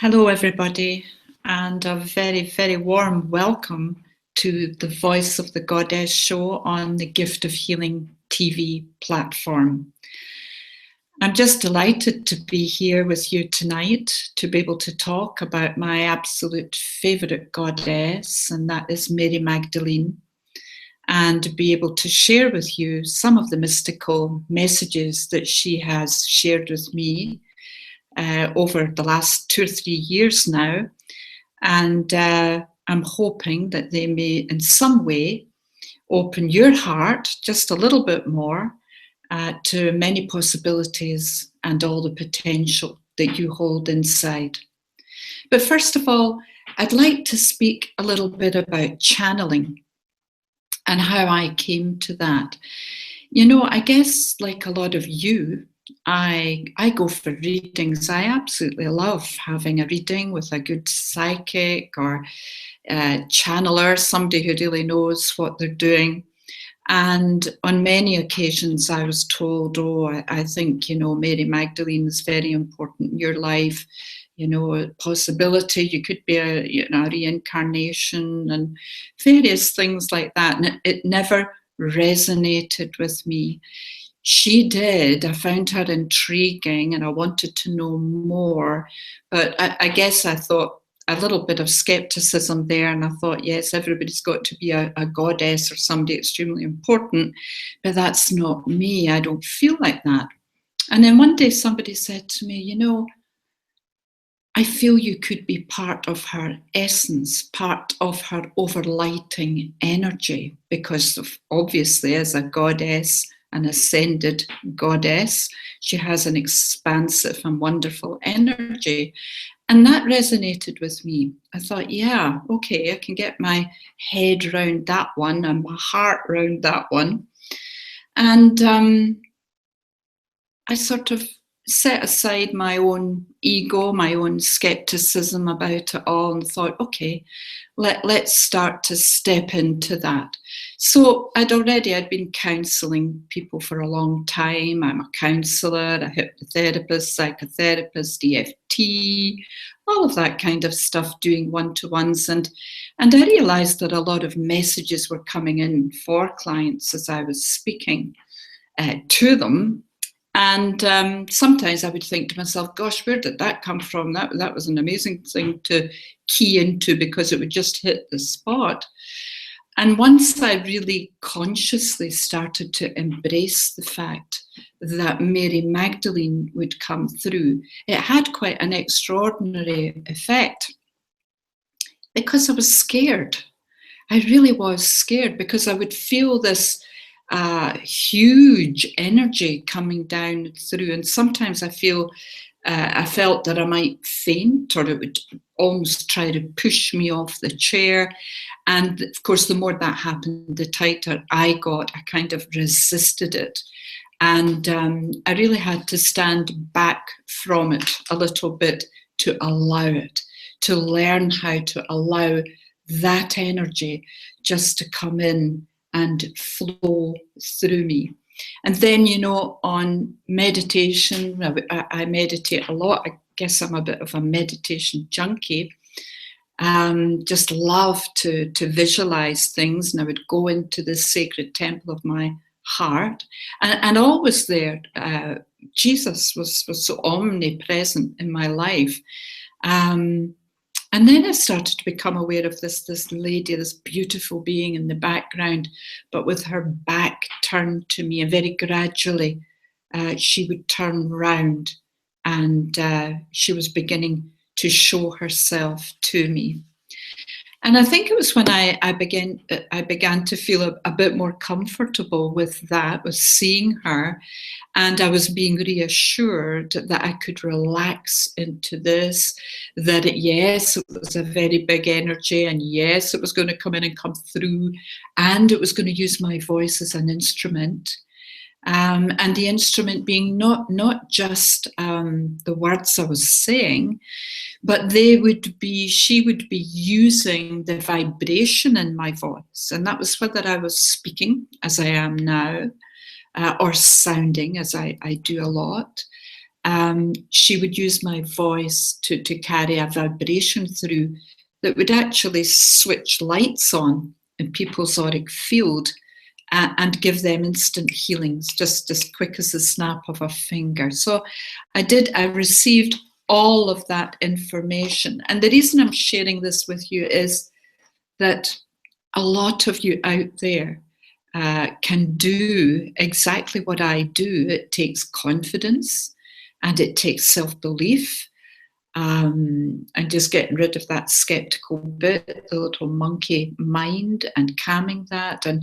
Hello, everybody, and a very, very warm welcome to the Voice of the Goddess show on the Gift of Healing TV platform. I'm just delighted to be here with you tonight to be able to talk about my absolute favourite goddess, and that is Mary Magdalene, and be able to share with you some of the mystical messages that she has shared with me over the last 2 or 3 years now, and I'm hoping that they may in some way open your heart just a little bit more to many possibilities and all the potential that you hold inside. But first of all, I'd like to speak a little bit about channeling and how I came to that. You know, I guess like a lot of you, I go for readings. I absolutely love having a reading with a good psychic or channeler, somebody who really knows what they're doing. And on many occasions I was told, oh, I think, you know, Mary Magdalene is very important in your life. You know, a possibility you could be a reincarnation and various things like that. And it never resonated with me. She did. I found her intriguing and I wanted to know more. But I guess I thought a little bit of skepticism there. And I thought, yes, everybody's got to be a goddess or somebody extremely important. But that's not me. I don't feel like that. And then one day somebody said to me, you know, I feel you could be part of her essence, part of her overlighting energy, because of, obviously as a goddess, an ascended goddess, she has an expansive and wonderful energy. And that resonated with me. I thought, yeah, okay, I can get my head round that one and my heart round that one. And I sort of set aside my own ego, my own skepticism about it all, and thought, okay, let's start to step into that. So I'd been counselling people for a long time. I'm a counsellor, a hypnotherapist, psychotherapist, EFT, all of that kind of stuff, doing one-to-ones. And I realised that a lot of messages were coming in for clients as I was speaking to them. And sometimes I would think to myself, gosh, where did that come from? That was an amazing thing to key into because it would just hit the spot. And once I really consciously started to embrace the fact that Mary Magdalene would come through, it had quite an extraordinary effect because I was scared. I really was scared because I would feel this huge energy coming down through, and sometimes I felt that I might faint, or it would almost try to push me off the chair. And of course, the more that happened, the tighter I got. I kind of resisted it, and I really had to stand back from it a little bit to allow it, to learn how to allow that energy just to come in and flow through me. And then, you know, on meditation, I meditate a lot. I guess I'm a bit of a meditation junkie. Just love to visualize things, and I would go into the sacred temple of my heart, and always there, Jesus was so omnipresent in my life. And then I started to become aware of this lady, this beautiful being in the background, but with her back turned to me, and very gradually she would turn round, and she was beginning to show herself to me. And I think it was when I began to feel a bit more comfortable with that, with seeing her, and I was being reassured that I could relax into this, that yes, it was a very big energy, and yes, it was going to come in and come through, and it was going to use my voice as an instrument. And the instrument being not just the words I was saying, but she would be using the vibration in my voice. And that was whether I was speaking as I am now, or sounding as I do a lot. she would use my voice to carry a vibration through that would actually switch lights on in people's auric field and give them instant healings, just as quick as the snap of a finger. So I received all of that information. And the reason I'm sharing this with you is that a lot of you out there can do exactly what I do. It takes confidence and it takes self-belief. And just getting rid of that skeptical bit, the little monkey mind, and calming that, and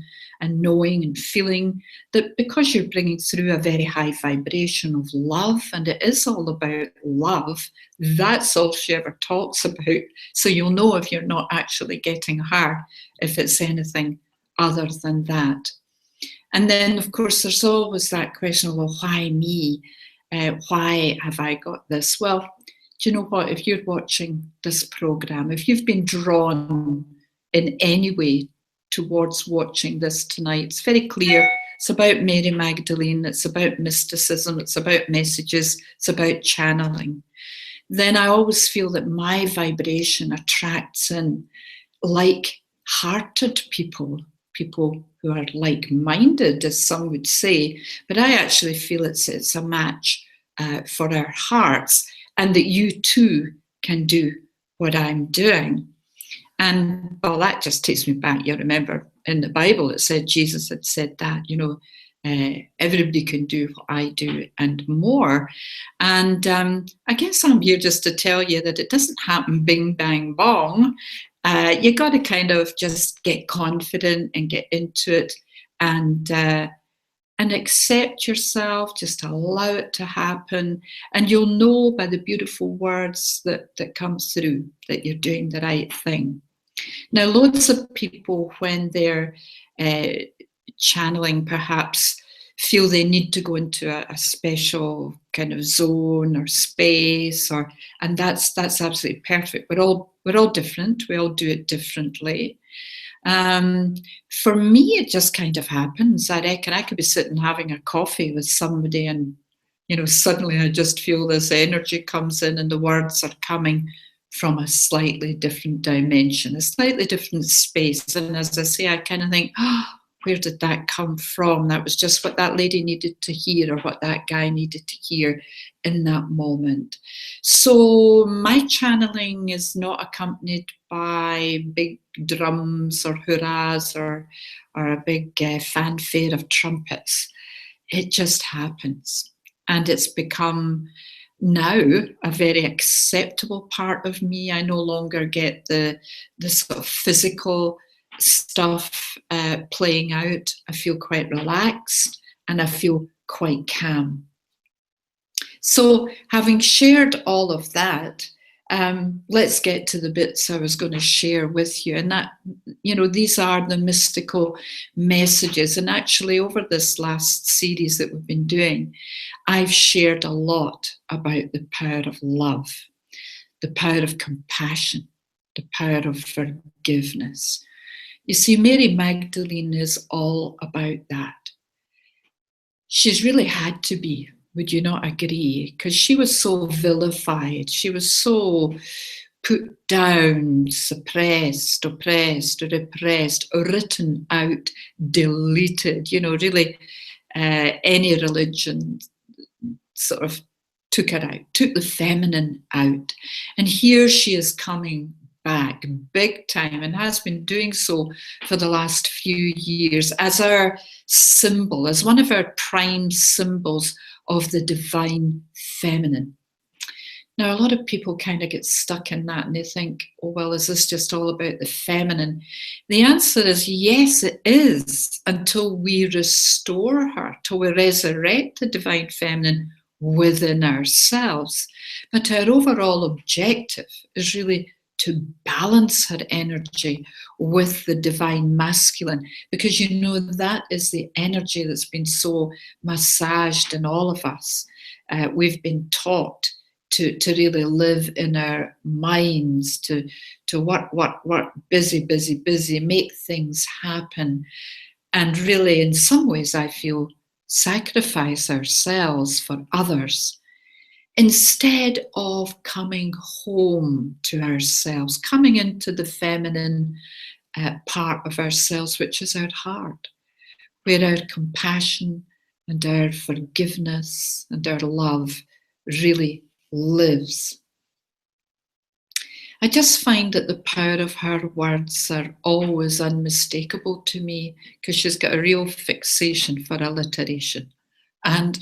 knowing and feeling that because you're bringing through a very high vibration of love, and it is all about love, that's all she ever talks about. So you'll know if you're not actually getting her, if it's anything other than that. And then, of course, there's always that question, well, why me? Why have I got this? Well, do you know what? If you're watching this program, if you've been drawn in any way towards watching this tonight, it's very clear. It's about Mary Magdalene. It's about mysticism. It's about messages. It's about channeling. Then I always feel that my vibration attracts in like-hearted people, people who are like-minded, as some would say. But I actually feel it's a match for our hearts, and that you too can do what I'm doing. And well, that just takes me back. You remember in the Bible it said, Jesus had said that, everybody can do what I do and more. And I guess I'm here just to tell you that it doesn't happen bing, bang, bong. You got to kind of just get confident and get into it and accept yourself, just allow it to happen. And you'll know by the beautiful words that comes through that you're doing the right thing. Now, loads of people, when they're channeling, perhaps feel they need to go into a special kind of zone or space, and that's absolutely perfect. We're all different. We all do it differently. For me, it just kind of happens. I reckon I could be sitting having a coffee with somebody and, suddenly I just feel this energy comes in and the words are coming from a slightly different dimension, a slightly different space. And as I say, I kind of think, where did that come from? That was just what that lady needed to hear, or what that guy needed to hear in that moment. So my channeling is not accompanied by big drums or hurrahs or a big fanfare of trumpets. It just happens. And it's become now a very acceptable part of me. I no longer get the sort of physical stuff playing out. I feel quite relaxed and I feel quite calm. So having shared all of that, let's get to the bits I was going to share with you. And that, these are the mystical messages. And actually over this last series that we've been doing, I've shared a lot about the power of love, the power of compassion, the power of forgiveness. You see, Mary Magdalene is all about that. She's really had to be, would you not agree? Because she was so vilified. She was so put down, suppressed, oppressed, repressed, written out, deleted. Really, any religion sort of took her out, took the feminine out. And here she is coming back big time, and has been doing so for the last few years as our symbol, as one of our prime symbols of the divine feminine. Now, a lot of people kind of get stuck in that and they think, oh, well, is this just all about the feminine? The answer is yes, it is, until we restore her, till we resurrect the divine feminine within ourselves. But our overall objective is really to balance her energy with the divine masculine, because that is the energy that's been so massaged in all of us. We've been taught to really live in our minds, to work, busy, make things happen, and really, in some ways, I feel, sacrifice ourselves for others. instead of coming home to ourselves, coming into the feminine part of ourselves, which is our heart, where our compassion and our forgiveness and our love really lives. I just find that the power of her words are always unmistakable to me, because she's got a real fixation for alliteration. And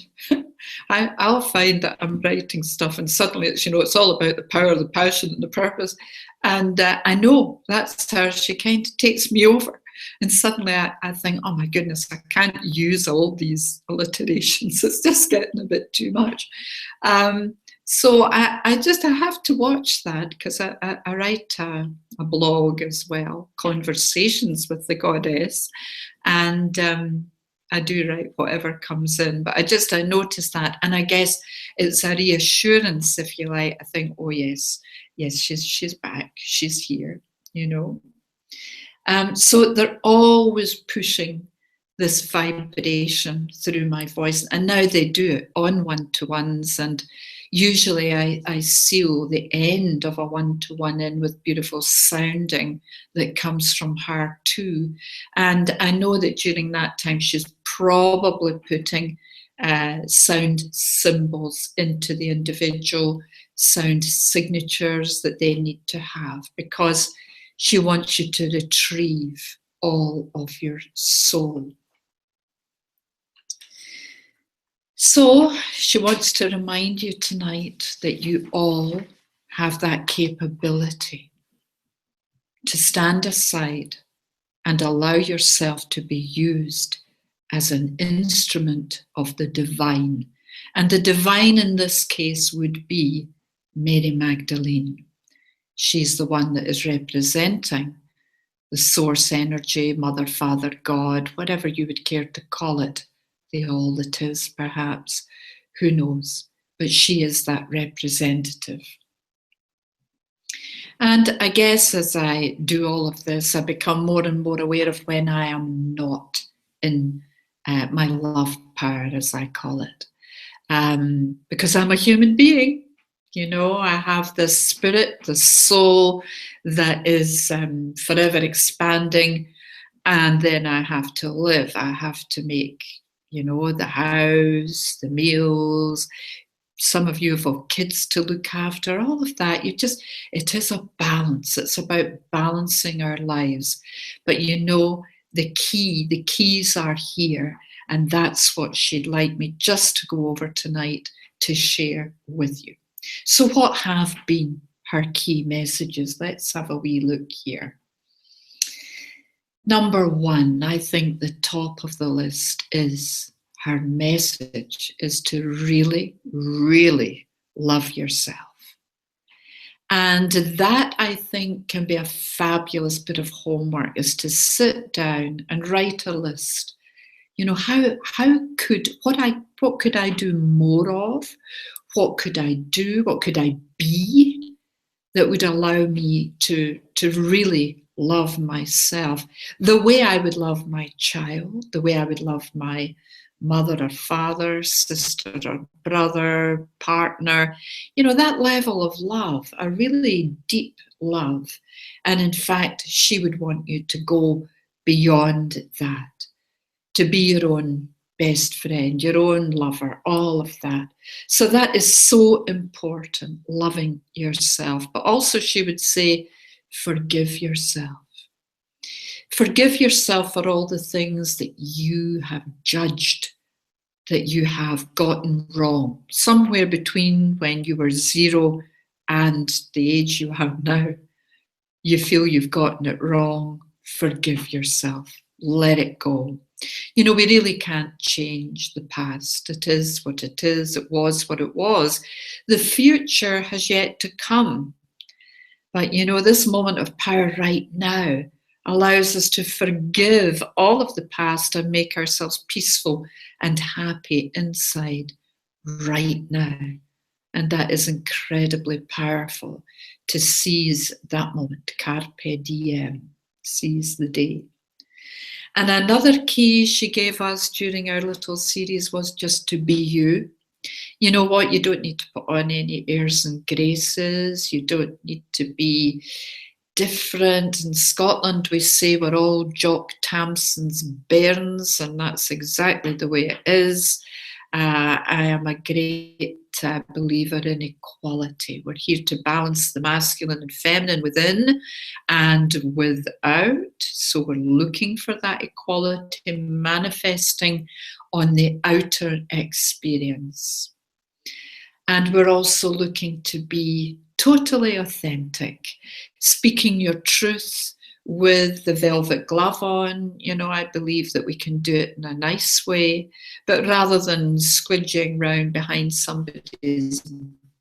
I'll find that I'm writing stuff and suddenly it's, it's all about the power, the passion and the purpose. And I know that's her. She kind of takes me over. And suddenly I think, oh my goodness, I can't use all these alliterations. It's just getting a bit too much. So I have to watch that, because I write a blog as well, Conversations with the Goddess. And I do write whatever comes in, but I noticed that, and I guess it's a reassurance, if you like. I think, oh yes, she's back, she's here, So they're always pushing this vibration through my voice, and now they do it on one-to-ones, and usually I seal the end of a one-to-one in with beautiful sounding that comes from her too. And I know that during that time she's probably putting sound symbols into the individual sound signatures that they need to have, because she wants you to retrieve all of your soul. So she wants to remind you tonight that you all have that capability to stand aside and allow yourself to be used as an instrument of the divine. And the divine in this case would be Mary Magdalene. She's the one that is representing the source energy, Mother, Father, God, whatever you would care to call it. The all that is, perhaps, who knows, but she is that representative. And I guess as I do all of this, I become more and more aware of when I am not in my love power, as I call it, because I'm a human being. I have this spirit, the soul that is forever expanding, and then I have to live. I have to make the house, the meals. Some of you have got kids to look after, all of that. It is a balance. It's about balancing our lives. But the keys are here. And that's what she'd like me just to go over tonight to share with you. So what have been her key messages? Let's have a wee look here. Number one, I think the top of the list is her message is to really, really love yourself. And that, I think, can be a fabulous bit of homework, is to sit down and write a list. What could I do more of? What could I do? What could I be that would allow me to really love myself the way I would love my child, the way I would love my mother or father, sister or brother, partner, that level of love, a really deep love. And in fact, she would want you to go beyond that, to be your own best friend, your own lover, all of that. So that is so important, loving yourself. But also she would say, forgive yourself. Forgive yourself for all the things that you have judged, that you have gotten wrong. Somewhere between when you were 0 and the age you have now, you feel you've gotten it wrong. Forgive yourself. Let it go. We really can't change the past. It is what it is. It was what it was. The future has yet to come. But, this moment of power right now allows us to forgive all of the past and make ourselves peaceful and happy inside right now. And that is incredibly powerful, to seize that moment. Carpe diem, seize the day. And another key she gave us during our little series was just to be you. You know what? You don't need to put on any airs and graces. You don't need to be different. In Scotland, we say we're all Jock Tamson's bairns, and that's exactly the way it is. I am a great believer in equality. We're here to balance the masculine and feminine within and without. So we're looking for that equality manifesting on the outer experience. And we're also looking to be totally authentic, speaking your truth with the velvet glove on. You know, I believe that we can do it in a nice way, but rather than squidging round behind somebody's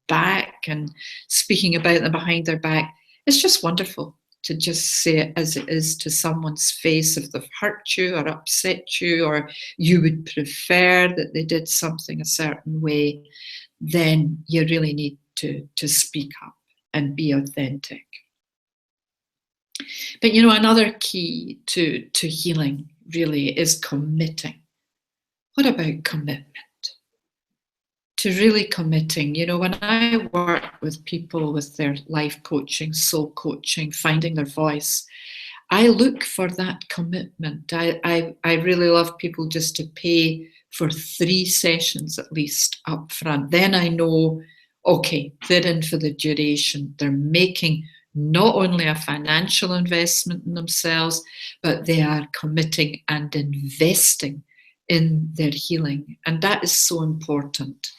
back and speaking about them behind their back, it's just wonderful to just say it as it is to someone's face. If they've hurt you or upset you, or you would prefer that they did something a certain way, then you really need to speak up and be authentic. But you know, another key to healing really is committing. What about commitment? To really committing. You know, when I work with people with their life coaching, soul coaching, finding their voice, I look for that commitment. I really love people just to pay for 3 sessions at least up front. Then I know, okay, they're in for the duration. They're making not only a financial investment in themselves, but they are committing and investing in their healing. And that is so important.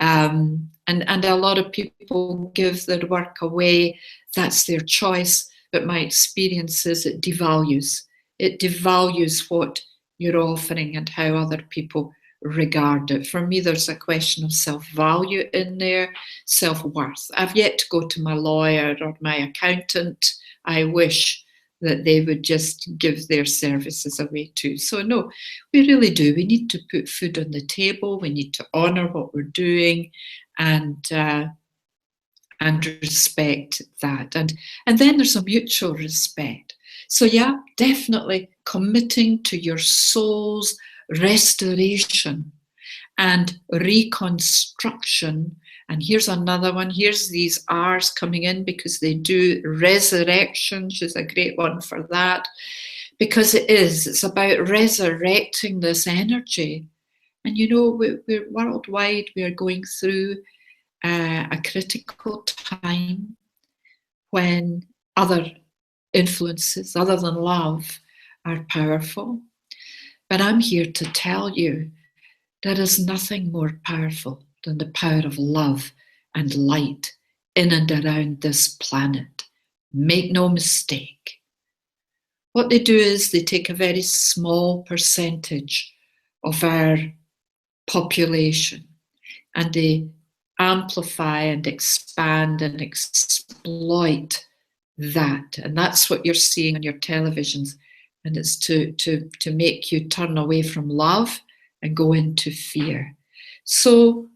And a lot of people give their work away. That's their choice. But my experience is it devalues. It devalues what you're offering and how other people regard it. For me, there's a question of self-value in there, self-worth. I've yet to go to my lawyer or my accountant. I wish that they would just give their services away too. So no, we really do. We need to put food on the table. We need to honour what we're doing and respect that. And then there's a mutual respect. So yeah, definitely committing to your soul's restoration and reconstruction. And here's another one. Here's these R's coming in because they do resurrection, which is a great one for that. Because it's about resurrecting this energy. And you know, we're worldwide, we are going through a critical time when other influences other than love are powerful. But I'm here to tell you there is nothing more powerful than the power of love and light in and around this planet. Make no mistake. What they do is they take a very small percentage of our population and they amplify and expand and exploit that. And that's what you're seeing on your televisions. And it's to make you turn away from love and go into fear. So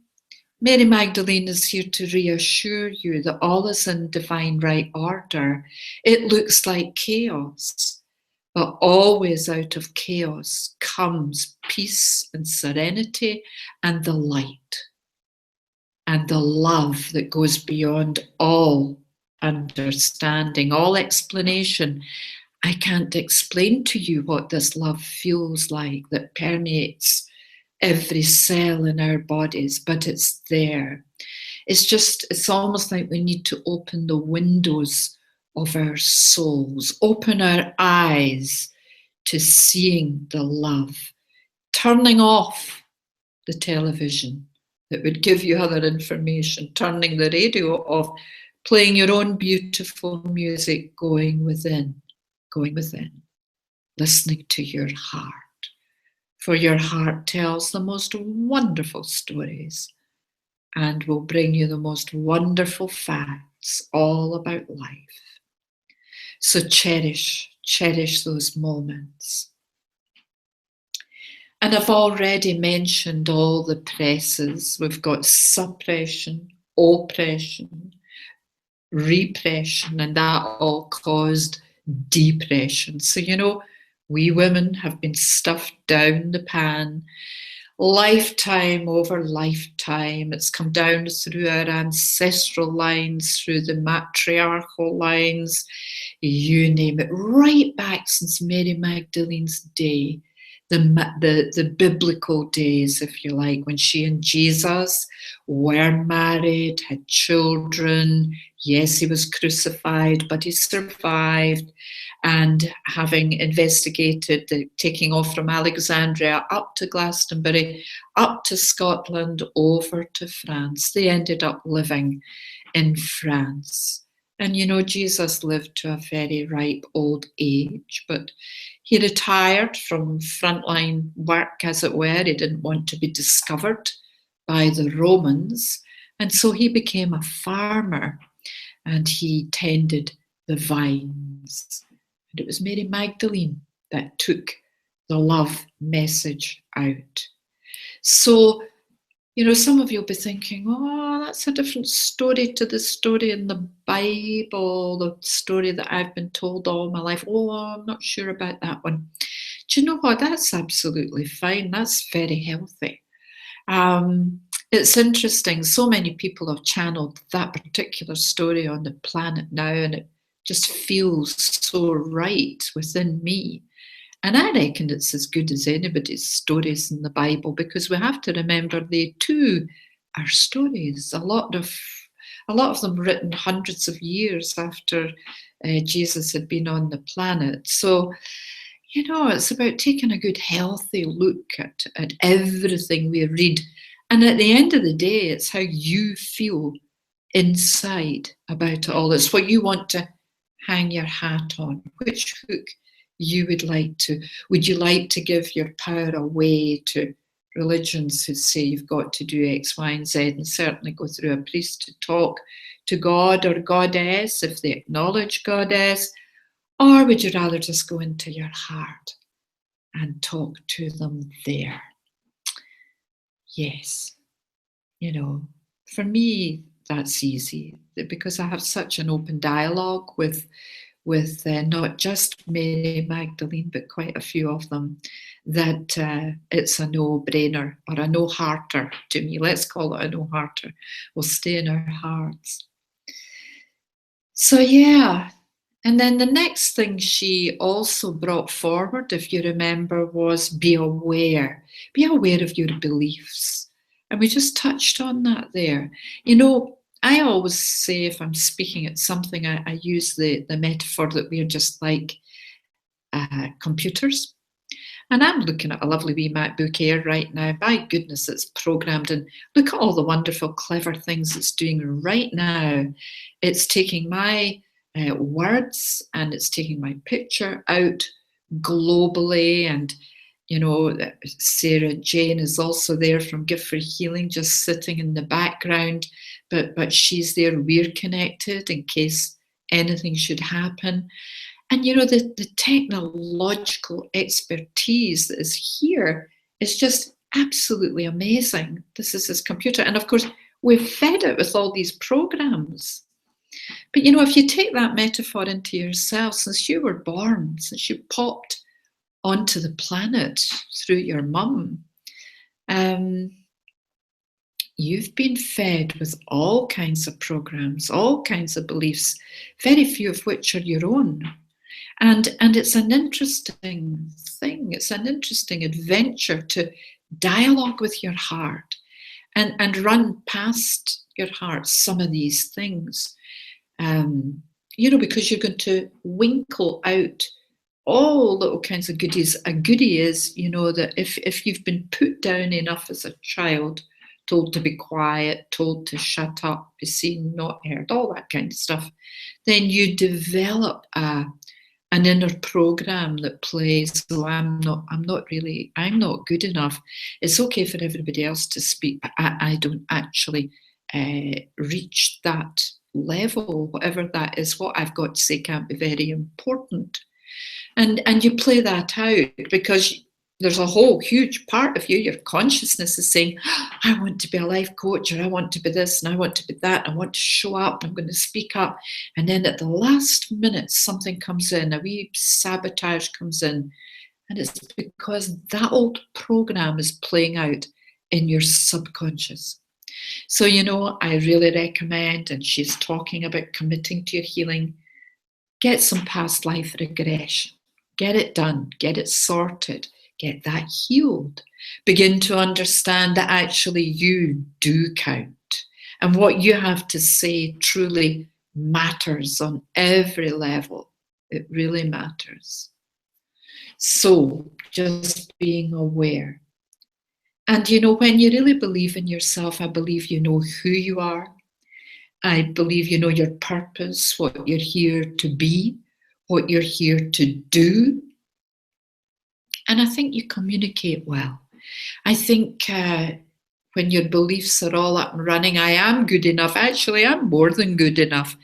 Mary Magdalene is here to reassure you that all is in divine right order. It looks like chaos, but always out of chaos comes peace and serenity and the light and the love that goes beyond all understanding, all explanation. I can't explain to you what this love feels like that permeates every cell in our bodies, but it's there. It's almost like we need to open the windows of our souls, open our eyes to seeing the love, turning off the television that would give you other information, turning the radio off, playing your own beautiful music, going within, listening to your heart. For your heart tells the most wonderful stories and will bring you the most wonderful facts all about life. So cherish those moments. And I've already mentioned all the presses. We've got suppression, oppression, repression, and that all caused depression. So, you know, we women have been stuffed down the pan lifetime over lifetime. It's come down through our ancestral lines, through the matriarchal lines, you name it, right back since Mary Magdalene's day, the biblical days, if you like, when she and Jesus were married, had children. Yes, he was crucified, but he survived. And having investigated the taking off from Alexandria up to Glastonbury, up to Scotland, over to France, they ended up living in France. And you know, Jesus lived to a very ripe old age, but he retired from frontline work, as it were. He didn't want to be discovered by the Romans. And so he became a farmer and he tended the vines. And it was Mary Magdalene that took the love message out. So, you know, some of you will be thinking, oh, that's a different story to the story in the Bible, the story that I've been told all my life. Oh, I'm not sure about that one. Do you know what? That's absolutely fine. That's very healthy. It's interesting. So many people have channeled that particular story on the planet now, and it just feels so right within me. And I reckon it's as good as anybody's stories in the Bible, because we have to remember they too are stories. A lot of them written hundreds of years after Jesus had been on the planet. So, you know, it's about taking a good, healthy look at everything we read. And at the end of the day, it's how you feel inside about it all. It's what you want to hang your hat on, which hook you would you like to give your power away to religions who say you've got to do X, Y, and Z, and certainly go through a priest to talk to God or Goddess if they acknowledge Goddess? Or would you rather just go into your heart and talk to them there? Yes, you know, for me, that's easy because I have such an open dialogue with not just Mary Magdalene, but quite a few of them, that it's a no-brainer or a no-hearter to me. Let's call it a no-hearter. We'll stay in our hearts. So yeah, and then the next thing she also brought forward, if you remember, was be aware. Be aware of your beliefs. And we just touched on that there. You know, I always say if I'm speaking at something, I use the metaphor that we're just like computers. And I'm looking at a lovely wee MacBook Air right now. My goodness, it's programmed. And look at all the wonderful, clever things it's doing right now. It's taking my words and it's taking my picture out globally. And, you know, Sarah Jane is also there from Gift for Healing, just sitting in the background. But she's there. We're connected in case anything should happen. And, you know, the technological expertise that is here is just absolutely amazing. This is his computer. And of course, we've fed it with all these programs. But, you know, if you take that metaphor into yourself, since you were born, since you popped onto the planet through your mum, you've been fed with all kinds of programs, all kinds of beliefs, very few of which are your own. And it's an interesting thing. It's an interesting adventure to dialogue with your heart and run past your heart some of these things. You know, because you're going to winkle out all little kinds of goodies. A goodie is, you know, that if you've been put down enough as a child, told to be quiet, told to shut up, be seen, not heard, all that kind of stuff, then you develop an inner program that plays, so I'm not good enough. It's okay for everybody else to speak, but I don't actually reach that level, whatever that is. What I've got to say can't be very important. And you play that out because there's a whole huge part of you, your consciousness is saying, I want to be a life coach, or I want to be this, and I want to be that, I want to show up, I'm going to speak up. And then at the last minute, something comes in, a wee sabotage comes in, And it's because that old program is playing out in your subconscious. So, I really recommend, and she's talking about committing to your healing, get some past life regression. Get it done, get it sorted, get that healed. Begin to understand that actually you do count. And what you have to say truly matters on every level. It really matters. So, just being aware. And when you really believe in yourself, I believe you know who you are. I believe you know your purpose, what you're here to be, what you're here to do. And I think you communicate well. I think when your beliefs are all up and running, I am good enough. Actually, I'm more than good enough.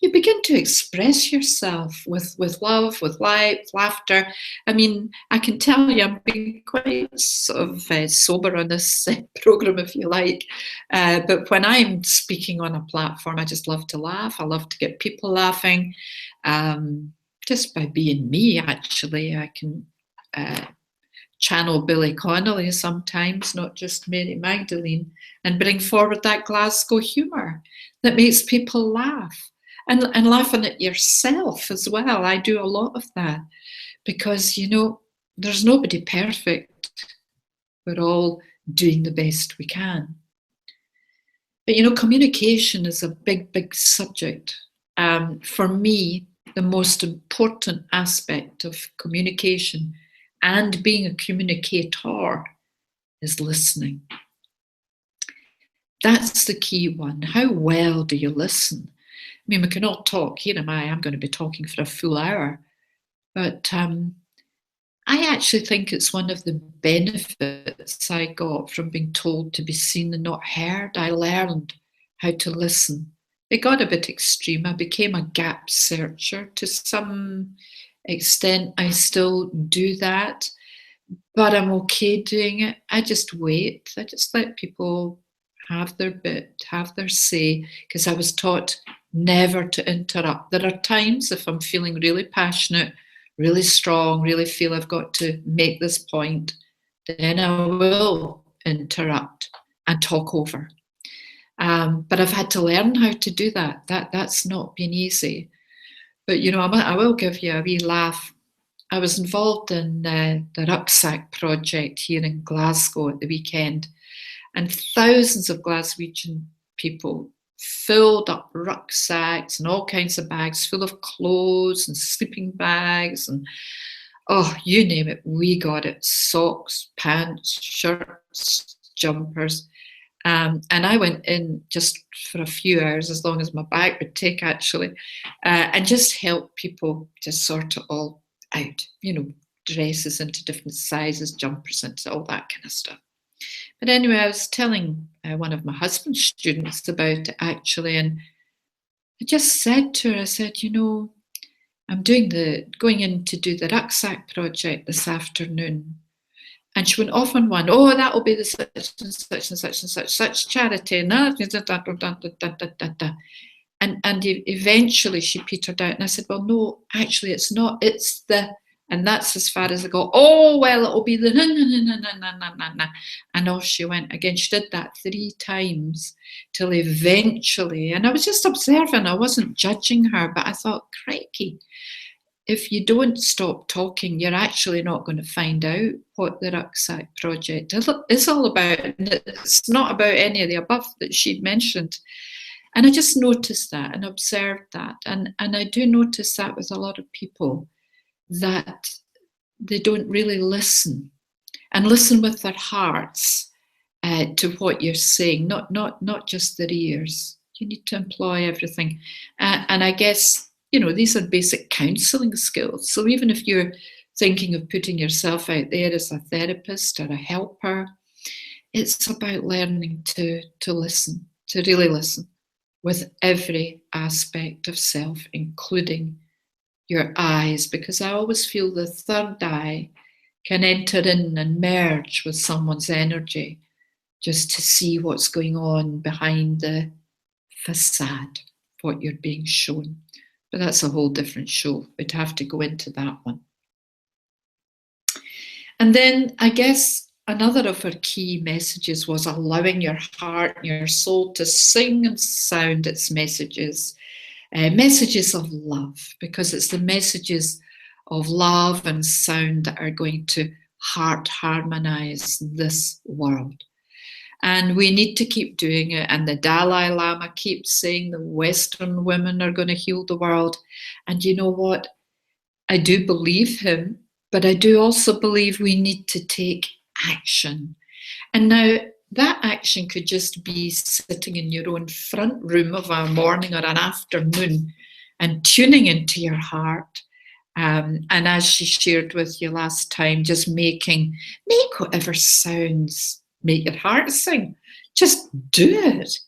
You begin to express yourself with love, with light, laughter. I mean, I can tell you, I'm being quite sort of sober on this program, if you like. But when I'm speaking on a platform, I just love to laugh. I love to get people laughing. Just by being me, actually, I can channel Billy Connolly sometimes, not just Mary Magdalene, and bring forward that Glasgow humour that makes people laugh. And laughing at yourself as well. I do a lot of that because, there's nobody perfect. We're all doing the best we can. But, communication is a big, big subject. For me, the most important aspect of communication and being a communicator is listening. That's the key one. How well do you listen? I mean, we can all talk. Here am I. I'm going to be talking for a full hour. But I actually think it's one of the benefits I got from being told to be seen and not heard. I learned how to listen. It got a bit extreme. I became a gap searcher to some extent. I still do that, but I'm okay doing it. I just wait. I just let people have their bit, have their say, because I was taught never to interrupt. There are times if I'm feeling really passionate, really strong, really feel I've got to make this point, then I will interrupt and talk over. But I've had to learn how to do that. That's not been easy. But, I will give you a wee laugh. I was involved in the rucksack project here in Glasgow at the weekend, and thousands of Glaswegian people filled up rucksacks and all kinds of bags full of clothes and sleeping bags and, you name it, we got it. Socks, pants, shirts, jumpers. And I went in just for a few hours, as long as my bag would take, actually, and just help people to sort it all out, dresses into different sizes, jumpers into all that kind of stuff. But anyway, I was telling one of my husband's students about it, actually, and I just said to her, I said, I'm going in to do the rucksack project this afternoon. And she went off on one, that'll be the such and such and such and such charity. And eventually she petered out. And I said, well, no, actually it's not. It's the, and that's as far as I go, well, it'll be the na. And off she went again. She did that 3 times till eventually, and I was just observing, I wasn't judging her, but I thought, crikey, if you don't stop talking, you're actually not going to find out what the rucksack project is all about. And it's not about any of the above that she'd mentioned. And I just noticed that and observed that. And I do notice that with a lot of people, that they don't really listen and listen with their hearts to what you're saying, not just their ears. You need to employ everything. And I guess, these are basic counselling skills. So even if you're thinking of putting yourself out there as a therapist or a helper, it's about learning to listen, to really listen with every aspect of self, including your eyes, because I always feel the third eye can enter in and merge with someone's energy just to see what's going on behind the facade, what you're being shown. But that's a whole different show. We'd have to go into that one. And then I guess another of her key messages was allowing your heart and your soul to sing and sound its messages, messages of love, because it's the messages of love and sound that are going to heart harmonize this world. And we need to keep doing it. And the Dalai Lama keeps saying the Western women are going to heal the world. And you know what? I do believe him, but I do also believe we need to take action. And now that action could just be sitting in your own front room of a morning or an afternoon and tuning into your heart. And as she shared with you last time, just make whatever sounds make your heart sing. Just do it.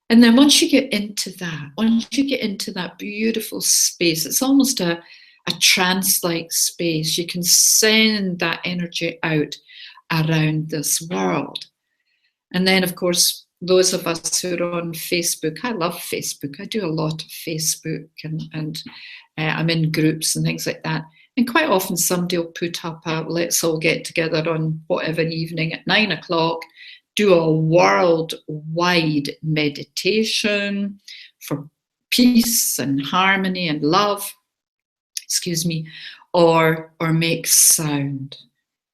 And then once you get into that beautiful space, it's almost a trance-like space. You can send that energy out around this world. And then, of course, those of us who are on Facebook, I love Facebook. I do a lot of Facebook and I'm in groups and things like that. And quite often somebody will put up a let's all get together on whatever evening at 9 o'clock, do a worldwide meditation for peace and harmony and love, or make sound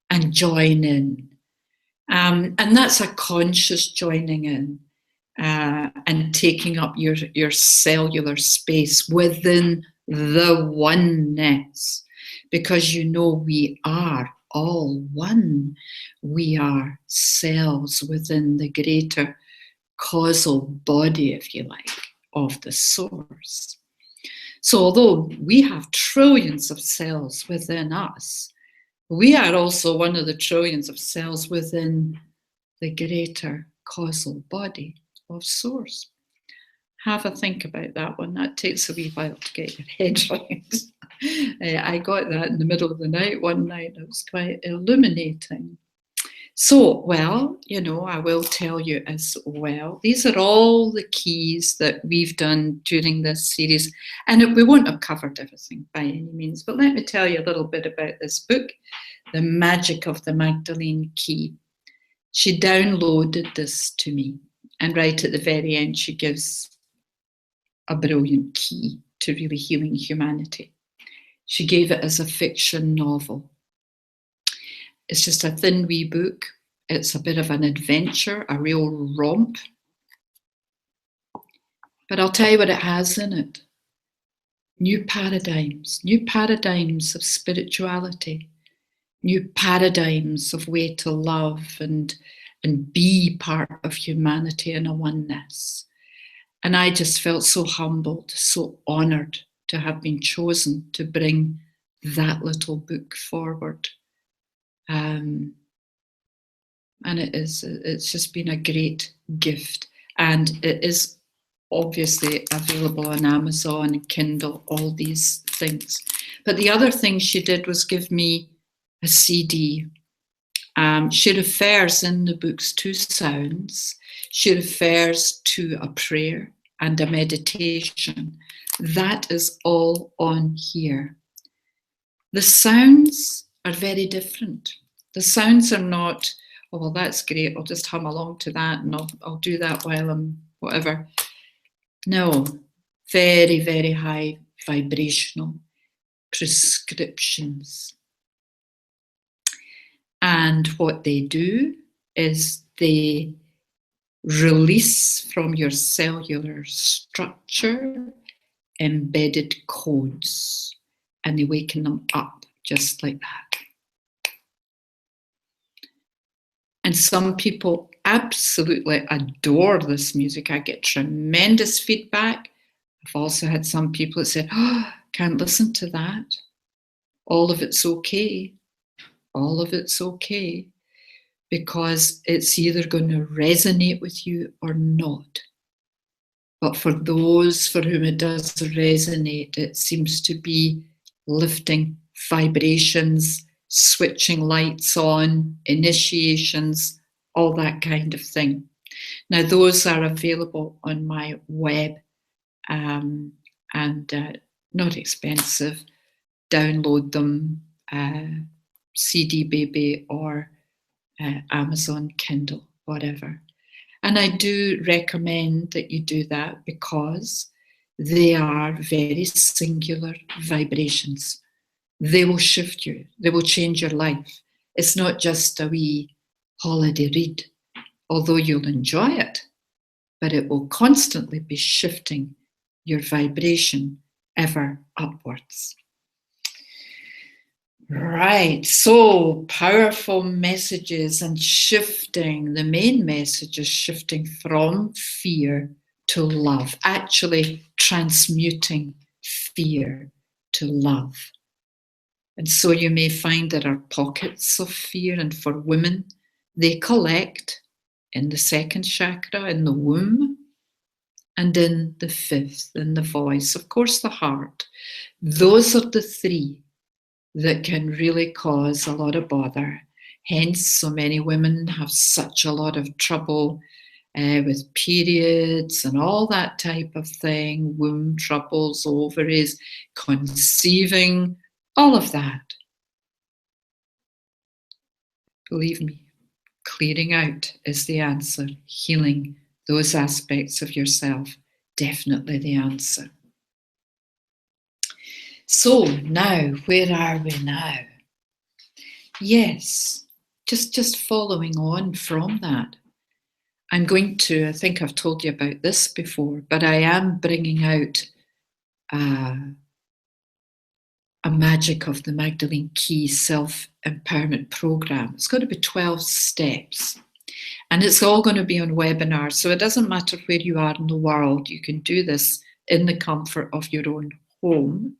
and join in. And that's a conscious joining in and taking up your cellular space within the oneness, because you know we are all one. We are cells within the greater causal body, if you like, of the source. So although we have trillions of cells within us, we are also one of the trillions of cells within the greater causal body of source. Have a think about that one. That takes a wee while to get your head around. I got that in the middle of the night one night. It was quite illuminating. So, well, I will tell you as well, these are all the keys that we've done during this series. And we won't have covered everything by any means, but let me tell you a little bit about this book, The Magic of the Magdalene Key. She downloaded this to me, and right at the very end, she gives a brilliant key to really healing humanity. She gave it as a fiction novel. It's just a thin wee book. It's a bit of an adventure, a real romp. But I'll tell you what it has in it. New paradigms of spirituality, new paradigms of way to love and be part of humanity in a oneness. And I just felt so humbled, so honored to have been chosen to bring that little book forward. And it's just been a great gift. And it is obviously available on Amazon, Kindle, all these things. But the other thing she did was give me a CD. She refers in the books to sounds. She refers to a prayer and a meditation. That is all on here. The sounds are very different. The sounds are not, oh, well, that's great, I'll just hum along to that and I'll do that while I'm whatever. No, very, very high vibrational prescriptions. And what they do is they release from your cellular structure embedded codes, and they waken them up just like that. And some people absolutely adore this music. I get tremendous feedback. I've also had some people that said, oh, can't listen to that. All of it's okay. All of it's okay. Because it's either going to resonate with you or not. But for those for whom it does resonate, it seems to be lifting vibrations, switching lights on, initiations, all that kind of thing. Now, those are available on my web and not expensive. Download them, CD Baby or Amazon Kindle, whatever. And I do recommend that you do that because they are very singular vibrations. They will shift you. They will change your life. It's not just a wee holiday read, although you'll enjoy it, but it will constantly be shifting your vibration ever upwards. Right, so powerful messages and shifting. The main message is shifting from fear to love, actually transmuting fear to love. And so you may find there are pockets of fear, and for women, they collect in the second chakra, in the womb, and in the fifth, in the voice, of course, the heart. Those are the three that can really cause a lot of bother. Hence, so many women have such a lot of trouble with periods and all that type of thing, womb troubles, ovaries, conceiving, all of that. Believe me, clearing out is the answer. Healing those aspects of yourself, definitely the answer. So now, where are we now? Yes, just following on from that. I'm going to, I think I've told you about this before, but I am bringing out a Magic of the Magdalene Key self-empowerment program. It's going to be 12 steps. And it's all going to be on webinars. So it doesn't matter where you are in the world. You can do this in the comfort of your own home.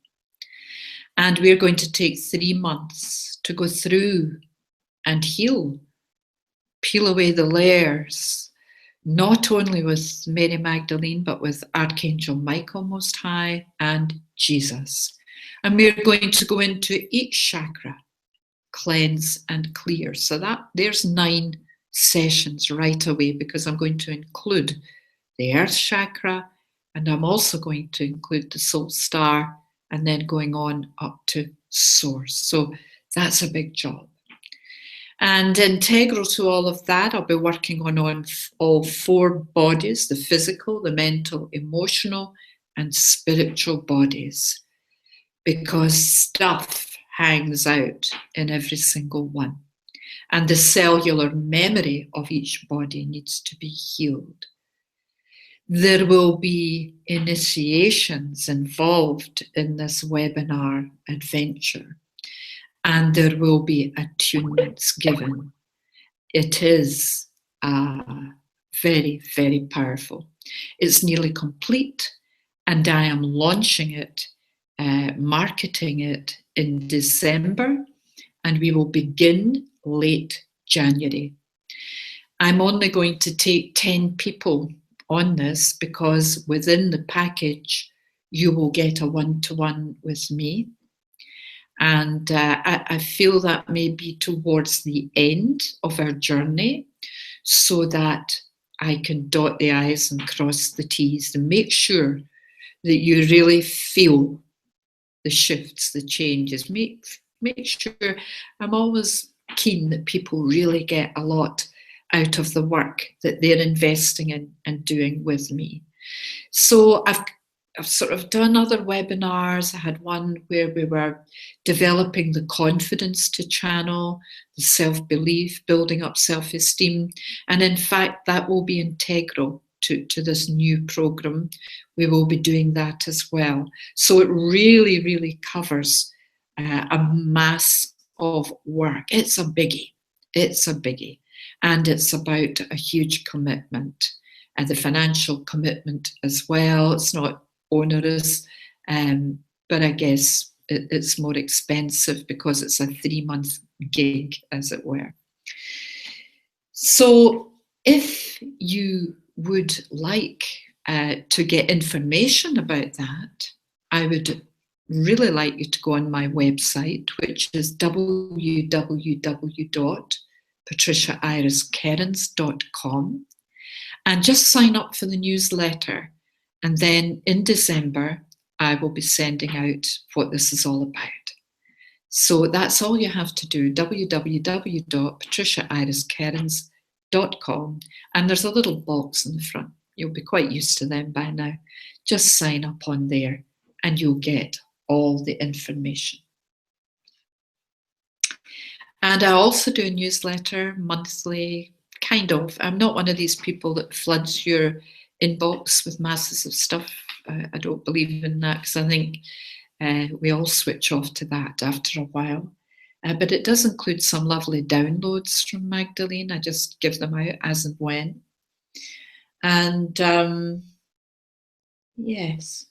And we're going to take 3 months to go through and heal, peel away the layers, not only with Mary Magdalene, but with Archangel Michael Most High and Jesus. And we're going to go into each chakra, cleanse and clear. So there's 9 sessions right away, because I'm going to include the Earth chakra, and I'm also going to include the Soul Star, and then going on up to Source. So that's a big job. And integral to all of that, I'll be working on all 4 bodies, the physical, the mental, emotional, and spiritual bodies, because stuff hangs out in every single one. And the cellular memory of each body needs to be healed. There will be initiations involved in this webinar adventure, and there will be attunements given. It is very, very powerful. It's nearly complete, and I am launching it, marketing it in December, and we will begin late January. I'm only going to take 10 people on this, because within the package, you will get a one-to-one with me. And I feel that may be towards the end of our journey, so that I can dot the I's and cross the T's and make sure that you really feel the shifts, the changes. Make sure, I'm always keen that people really get a lot out of the work that they're investing in and doing with me. So I've sort of done other webinars. I had one where we were developing the confidence to channel, the self-belief, building up self-esteem. And in fact, that will be integral to this new program. We will be doing that as well. So it really, really covers a mass of work. It's a biggie. It's a biggie. And it's about a huge commitment, and the financial commitment as well. It's not onerous, but I guess it's more expensive because it's a 3-month gig, as it were. So if you would like to get information about that, I would really like you to go on my website, which is www.patriciairiskerins.com, and just sign up for the newsletter. And then in December, I will be sending out what this is all about. So that's all you have to do, www.patriciairiskerins.com. And there's a little box in the front. You'll be quite used to them by now. Just sign up on there and you'll get all the information. And I also do a newsletter monthly, kind of. I'm not one of these people that floods your inbox with masses of stuff. I don't believe in that because I think we all switch off to that after a while. But it does include some lovely downloads from Magdalene. I just give them out as and when. And yes.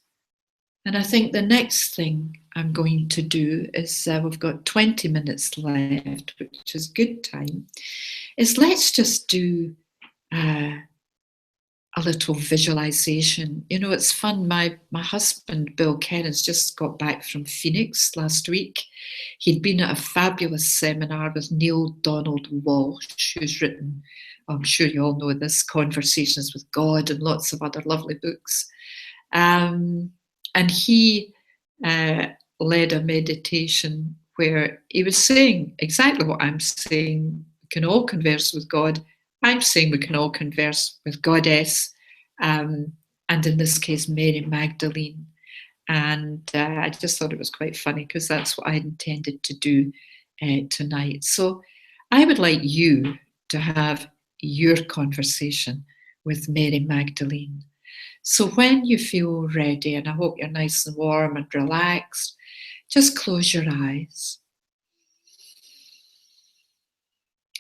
And I think the next thing I'm going to do is we've got 20 minutes left, which is good time, is let's just do a little visualization. You know, it's fun. My husband, Bill Kerins, just got back from Phoenix last week. He'd been at a fabulous seminar with Neil Donald Walsh, who's written, I'm sure you all know this, Conversations with God and lots of other lovely books. And he led a meditation where he was saying exactly what I'm saying. We can all converse with God. I'm saying we can all converse with Goddess, and in this case, Mary Magdalene. And I just thought it was quite funny because that's what I intended to do tonight. So I would like you to have your conversation with Mary Magdalene. So when you feel ready, and I hope you're nice and warm and relaxed, just close your eyes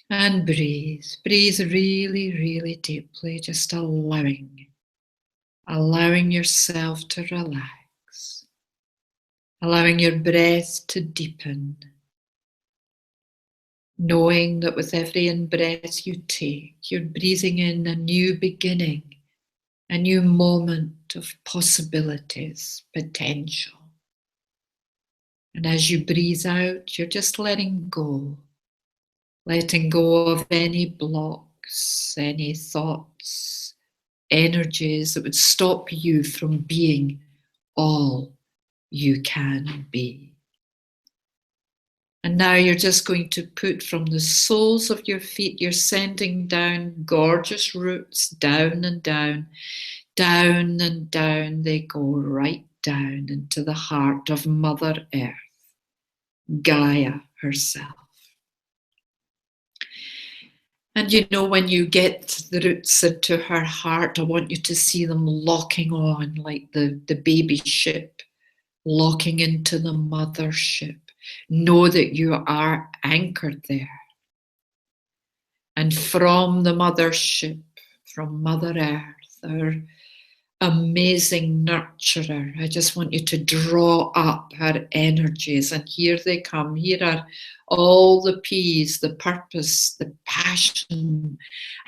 and breathe. Breathe really, really deeply, just allowing yourself to relax, allowing your breath to deepen, knowing that with every in-breath you take, you're breathing in a new beginning, a new moment of possibilities, potential. And as you breathe out, you're just letting go of any blocks, any thoughts, energies that would stop you from being all you can be. And now you're just going to put from the soles of your feet, you're sending down gorgeous roots, down and down, down and down they go, right down into the heart of Mother Earth, Gaia herself. And you know, when you get the roots into her heart, I want you to see them locking on like the baby ship, locking into the mothership. Know that you are anchored there. And from the mothership, from Mother Earth, our amazing nurturer, I just want you to draw up her energies. And here they come. Here are all the P's, the purpose, the passion,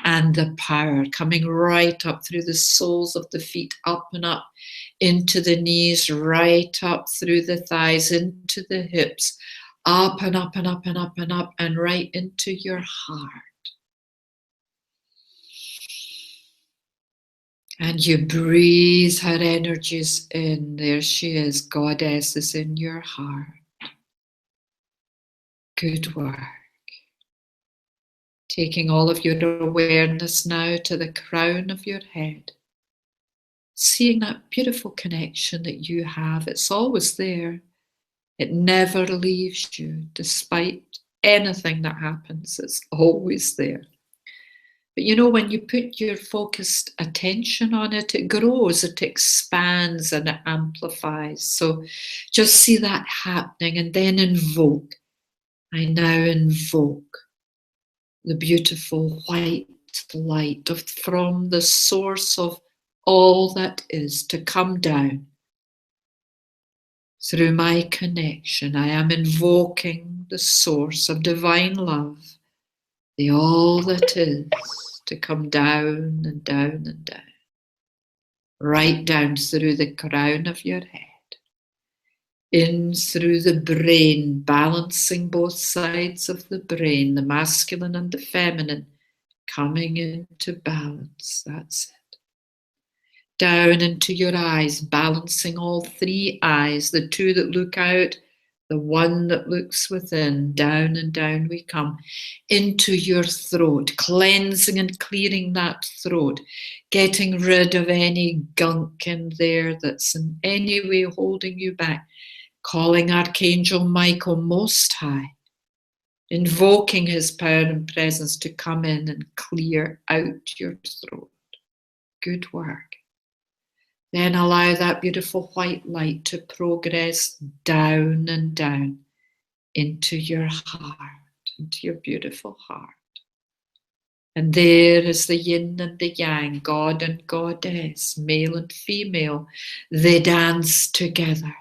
and the power coming right up through the soles of the feet, up and up into the knees, right up through the thighs, into the hips, up and up and up and up and up, and right into your heart. And you breathe her energies in. There she is. Goddess is in your heart. Good work. Taking all of your awareness now to the crown of your head. Seeing that beautiful connection that you have. It's always there. It never leaves you, despite anything that happens. It's always there. But you know, when you put your focused attention on it, it grows, it expands and it amplifies. So just see that happening and then invoke. I now invoke the beautiful white light from the source of all that is to come down. Through my connection, I am invoking the source of divine love, the all that is, to come down and down and down, right down through the crown of your head, in through the brain, balancing both sides of the brain, the masculine and the feminine, coming into balance. That's it. Down into your eyes, balancing all three eyes, the two that look out the one that looks within. Down and down we come into your throat, cleansing and clearing that throat, getting rid of any gunk in there that's in any way holding you back, calling Archangel Michael Most High, invoking his power and presence to come in and clear out your throat. Good work. Then allow that beautiful white light to progress down and down into your heart, into your beautiful heart. And there is the yin and the yang, God and goddess, male and female. They dance together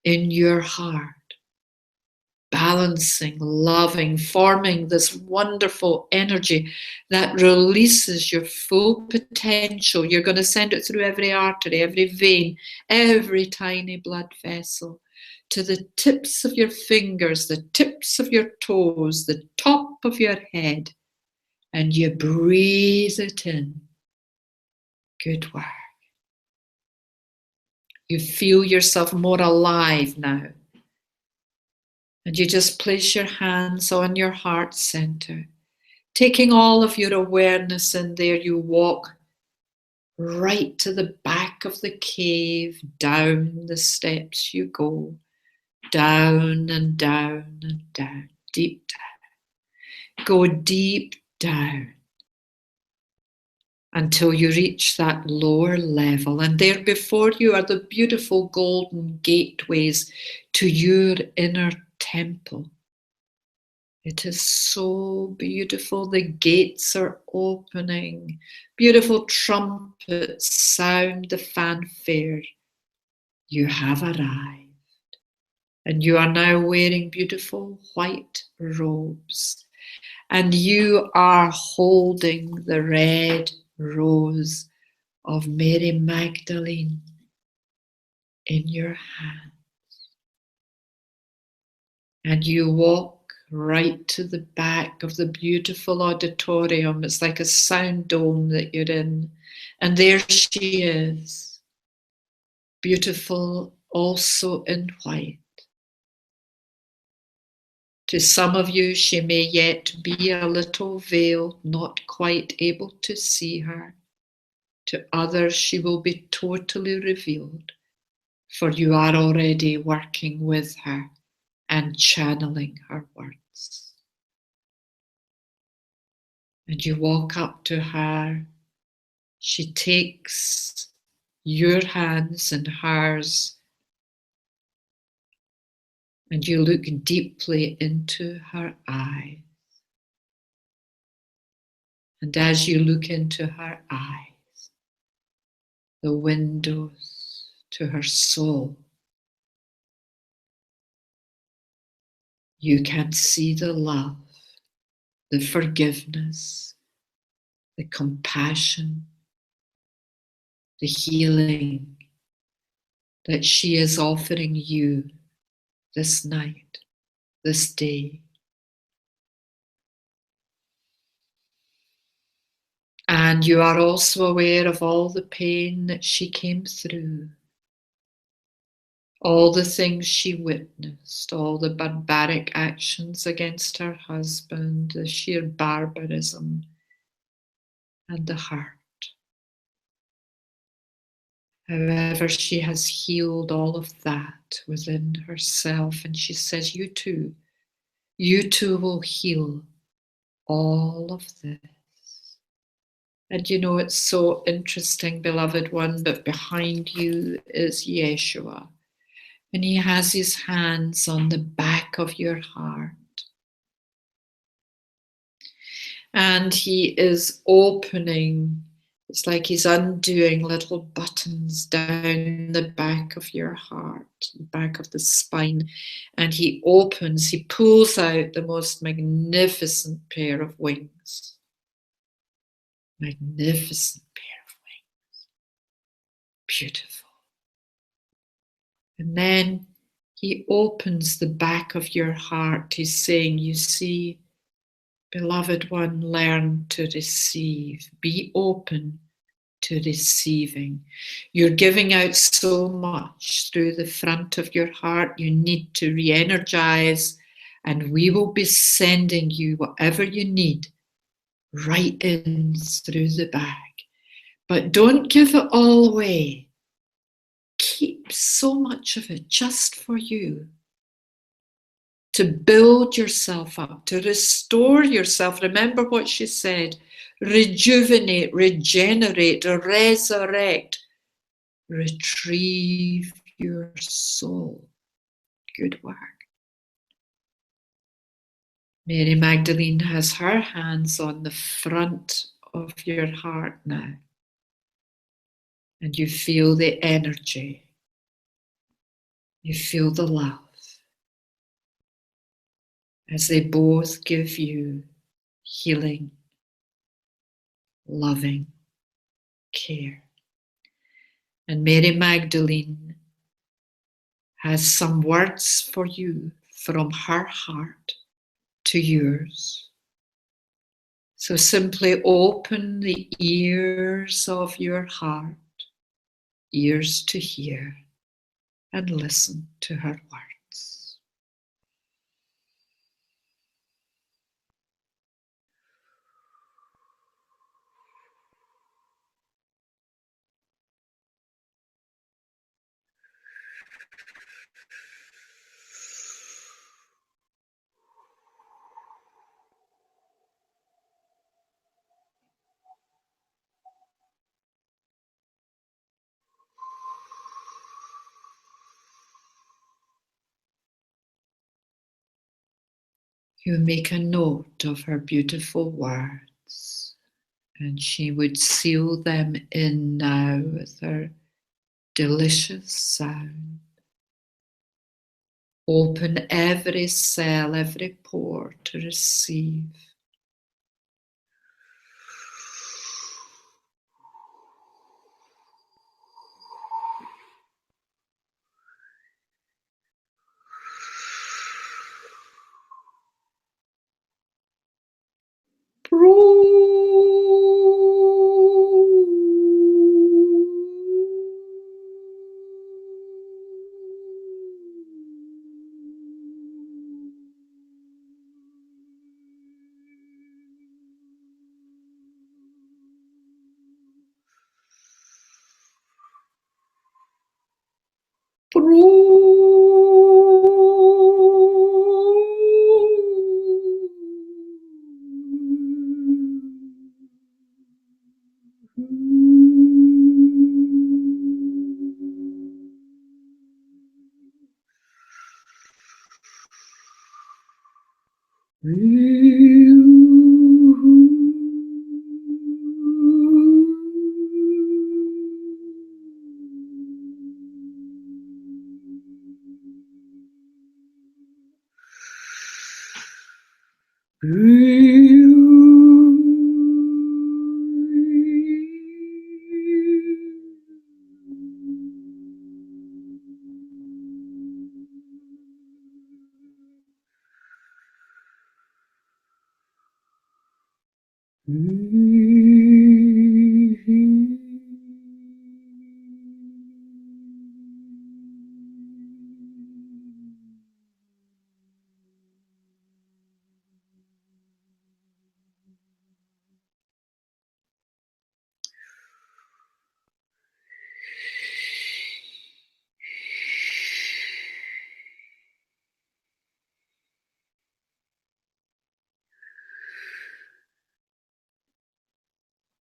in your heart, balancing, loving, forming this wonderful energy that releases your full potential. You're going to send it through every artery, every vein, every tiny blood vessel, to the tips of your fingers, the tips of your toes, the top of your head, and you breathe it in. Good work. You feel yourself more alive now. And you just place your hands on your heart center. Taking all of your awareness in there, you walk right to the back of the cave. Down the steps you go. Down and down and down. Deep down. Go deep down until you reach that lower level. And there before you are the beautiful golden gateways to your inner temple. It is so beautiful. The gates are opening. Beautiful trumpets sound the fanfare. You have arrived. And you are now wearing beautiful white robes. And you are holding the red rose of Mary Magdalene in your hand. And you walk right to the back of the beautiful auditorium. It's like a sound dome that you're in. And there she is, beautiful, also in white. To some of you, she may yet be a little veiled, not quite able to see her. To others, she will be totally revealed, for you are already working with her and channeling her words. And you walk up to her. She takes your hands in hers, and you look deeply into her eyes. And as you look into her eyes, the windows to her soul, you can see the love, the forgiveness, the compassion, the healing that she is offering you this night, this day. And you are also aware of all the pain that she came through, all the things she witnessed, all the barbaric actions against her husband, the sheer barbarism and the hurt. However, she has healed all of that within herself, and she says, you too will heal all of this. And you know, it's so interesting, beloved one, but behind you is Yeshua. And he has his hands on the back of your heart. And he is opening, it's like he's undoing little buttons down the back of your heart, the back of the spine. And he opens, he pulls out the most magnificent pair of wings. Magnificent pair of wings. Beautiful. And then he opens the back of your heart. He's saying, you see, beloved one, learn to receive. Be open to receiving. You're giving out so much through the front of your heart. You need to re-energize, and we will be sending you whatever you need right in through the bag. But don't give it all away. Keep so much of it just for you, to build yourself up, to restore yourself. Remember what she said: rejuvenate, regenerate, resurrect, retrieve your soul. Good work. Mary Magdalene has her hands on the front of your heart now, and you feel the energy, you feel the love, as they both give you healing, loving care. And Mary Magdalene has some words for you from her heart to yours. So simply open the ears of your heart, ears to hear, and listen to her words. You make a note of her beautiful words, and she would seal them in now with her delicious sound. Open every cell, every pore to receive.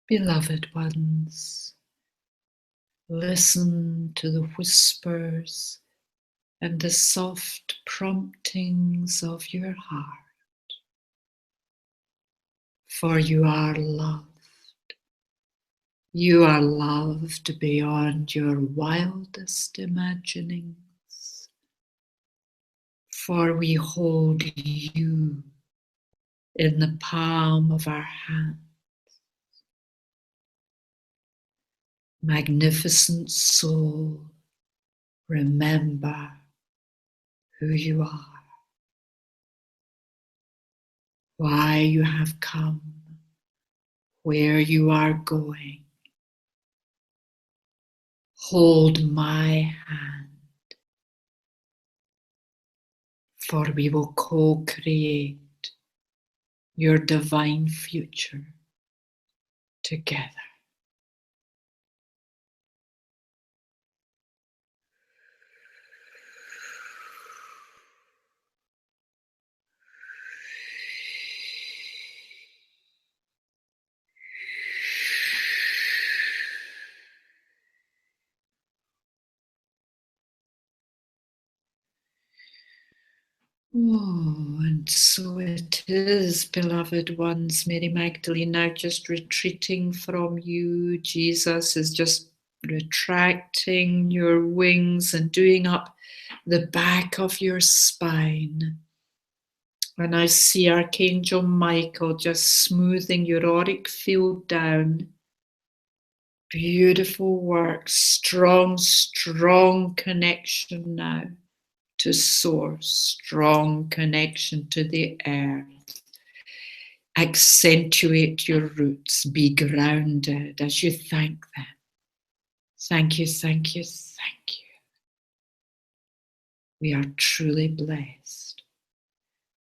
Beloved ones, listen to the whispers and the soft promptings of your heart, for you are loved. You are loved beyond your wildest imaginings, for we hold you in the palm of our hand. Magnificent soul, remember who you are, why you have come, where you are going, Hold my hand, for we will co-create your divine future together. Oh, and so it is, beloved ones. Mary Magdalene now just retreating from you. Jesus is just retracting your wings and doing up the back of your spine. And I see Archangel Michael just smoothing your auric field down. Beautiful work, strong, strong connection now to source, strong connection to the earth. Accentuate your roots, be grounded as you thank them. Thank you, thank you, thank you. We are truly blessed.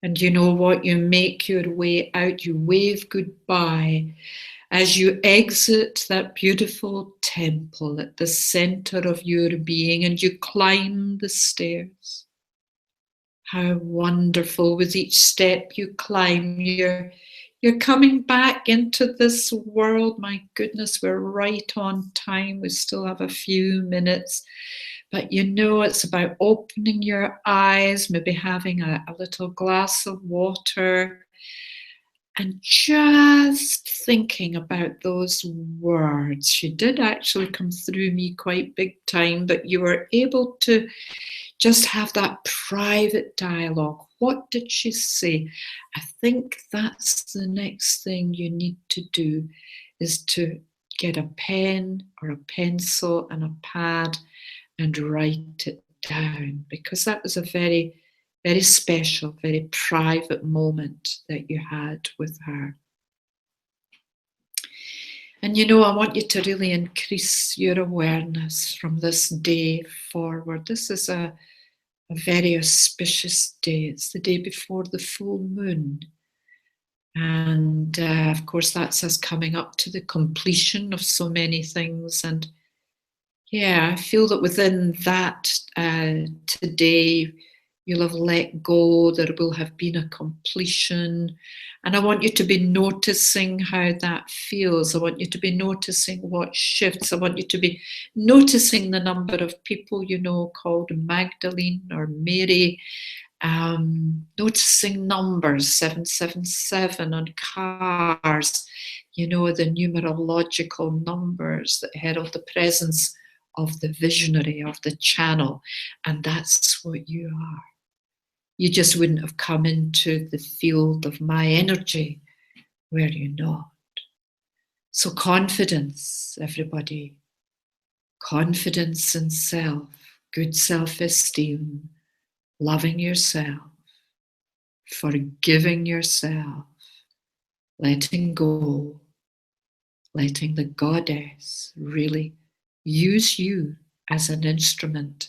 And you know what? You make your way out, you wave goodbye as you exit that beautiful temple at the center of your being and you climb the stairs. How wonderful. With each step you climb, you're coming back into this world. My goodness, we're right on time. We still have a few minutes. But you know, it's about opening your eyes, maybe having a little glass of water, and just thinking about those words. She did actually come through me quite big time, but you were able to just have that private dialogue. What did she say? I think that's the next thing you need to do, is to get a pen or a pencil and a pad and write it down, because that was a very, very special, very private moment that you had with her. And you know, I want you to really increase your awareness from this day forward. This is a very auspicious day. It's the day before the full moon. And of course, that's us coming up to the completion of so many things. And yeah, I feel that within that today, you'll have let go, there will have been a completion. And I want you to be noticing how that feels. I want you to be noticing what shifts. I want you to be noticing the number of people you know called Magdalene or Mary. Noticing numbers, 777 on cars, you know, the numerological numbers that herald the presence of the visionary, of the channel. And that's what you are. You just wouldn't have come into the field of my energy were you not. So confidence, everybody. Confidence in self, good self-esteem, loving yourself, forgiving yourself, letting go, letting the goddess really use you as an instrument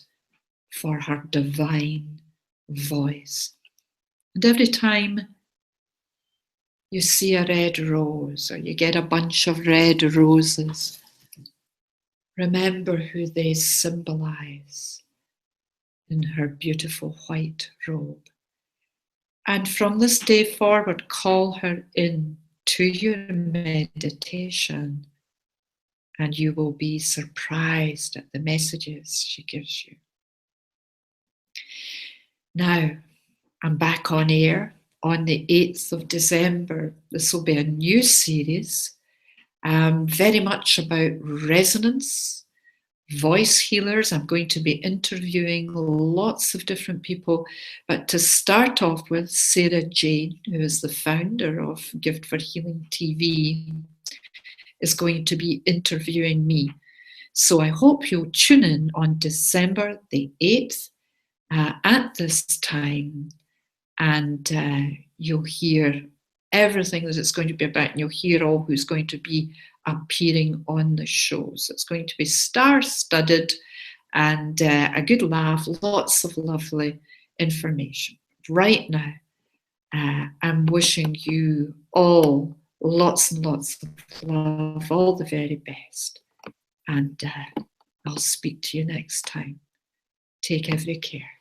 for her divine voice. And every time you see a red rose or you get a bunch of red roses, remember who they symbolize in her beautiful white robe. And from this day forward, call her in to your meditation, and you will be surprised at the messages she gives you. Now, I'm back on air on the 8th of December. This will be a new series, very much about resonance, voice healers. I'm going to be interviewing lots of different people, but to start off with, Sarah Jane, who is the founder of Gift for Healing TV, is going to be interviewing me. So I hope you'll tune in on December the 8th at this time, and you'll hear everything that it's going to be about, and you'll hear all who's going to be appearing on the shows. It's going to be star-studded and a good laugh, lots of lovely information. Right now, I'm wishing you all lots and lots of love, all the very best. And I'll speak to you next time. Take every care.